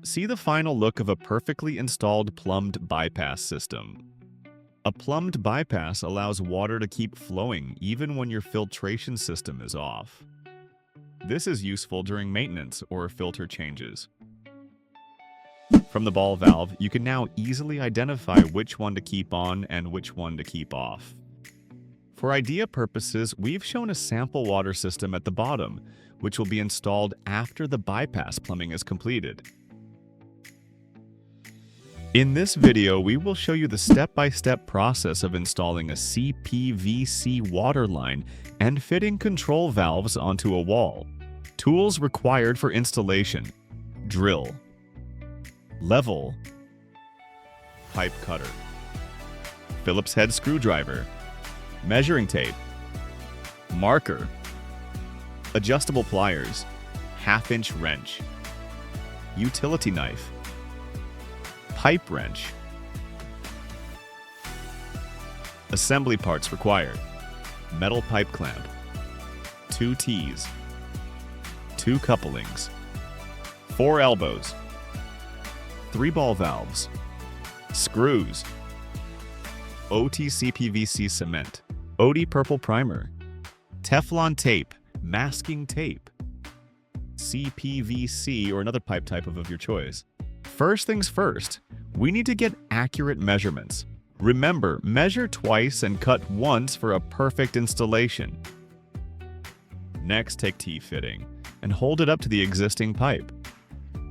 See the final look of a perfectly installed plumbed bypass system. A plumbed bypass allows water to keep flowing even when your filtration system is off. This is useful during maintenance or filter changes. From the ball valve, you can now easily identify which one to keep on and which one to keep off. For idea purposes, we've shown a sample water system at the bottom, which will be installed after the bypass plumbing is completed. In this video, we will show you the step-by-step process of installing a CPVC water line and fitting control valves onto a wall. Tools required for installation: drill, level, pipe cutter, Phillips head screwdriver, measuring tape, marker, adjustable pliers, half-inch wrench, utility knife, pipe wrench. Assembly parts required: metal pipe clamp, 2 T's, 2 couplings, 4 elbows, 3 ball valves, screws, OTC PVC cement, OD purple primer, Teflon tape, masking tape, CPVC or another pipe type of your choice. First things first, we need to get accurate measurements. Remember, measure twice and cut once for a perfect installation. Next, take T-fitting and hold it up to the existing pipe.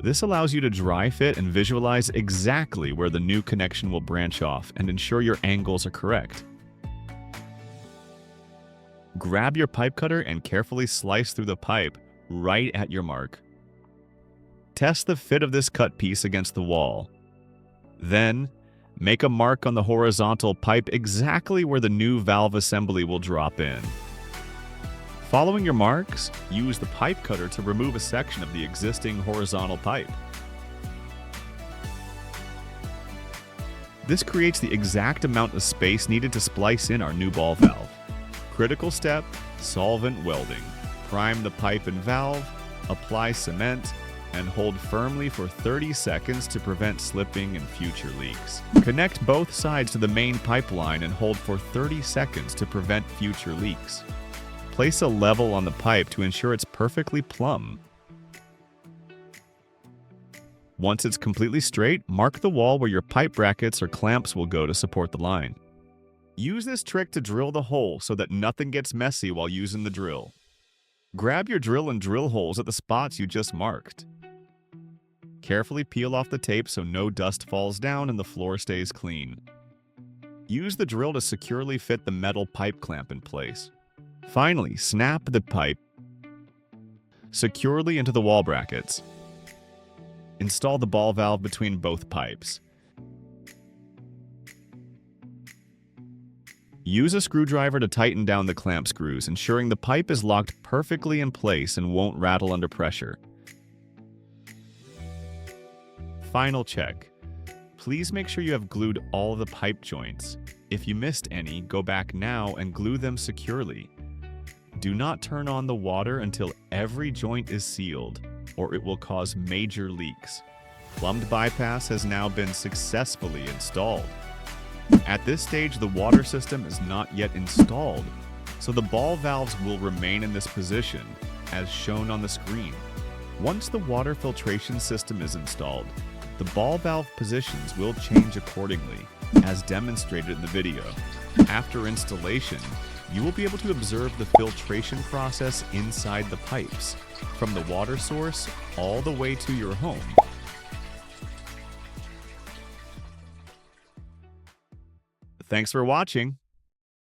This allows you to dry fit and visualize exactly where the new connection will branch off and ensure your angles are correct. Grab your pipe cutter and carefully slice through the pipe right at your mark. Test the fit of this cut piece against the wall. Then, make a mark on the horizontal pipe exactly where the new valve assembly will drop in. Following your marks, use the pipe cutter to remove a section of the existing horizontal pipe. This creates the exact amount of space needed to splice in our new ball valve. Critical step: solvent welding. Prime the pipe and valve, apply cement, and hold firmly for 30 seconds to prevent slipping and future leaks. Connect both sides to the main pipeline and hold for 30 seconds to prevent future leaks. Place a level on the pipe to ensure it's perfectly plumb. Once it's completely straight, mark the wall where your pipe brackets or clamps will go to support the line. Use this trick to drill the hole so that nothing gets messy while using the drill. Grab your drill and drill holes at the spots you just marked. Carefully peel off the tape so no dust falls down and the floor stays clean. Use the drill to securely fit the metal pipe clamp in place. Finally, snap the pipe securely into the wall brackets. Install the ball valve between both pipes. Use a screwdriver to tighten down the clamp screws, ensuring the pipe is locked perfectly in place and won't rattle under pressure. Final check. Please make sure you have glued all of the pipe joints. If you missed any, go back now and glue them securely. Do not turn on the water until every joint is sealed, or it will cause major leaks. Plumbed bypass has now been successfully installed. At this stage, the water system is not yet installed, so the ball valves will remain in this position, as shown on the screen. Once the water filtration system is installed, the ball valve positions will change accordingly, as demonstrated in the video. After installation, you will be able to observe the filtration process inside the pipes, from the water source all the way to your home. Thanks for watching.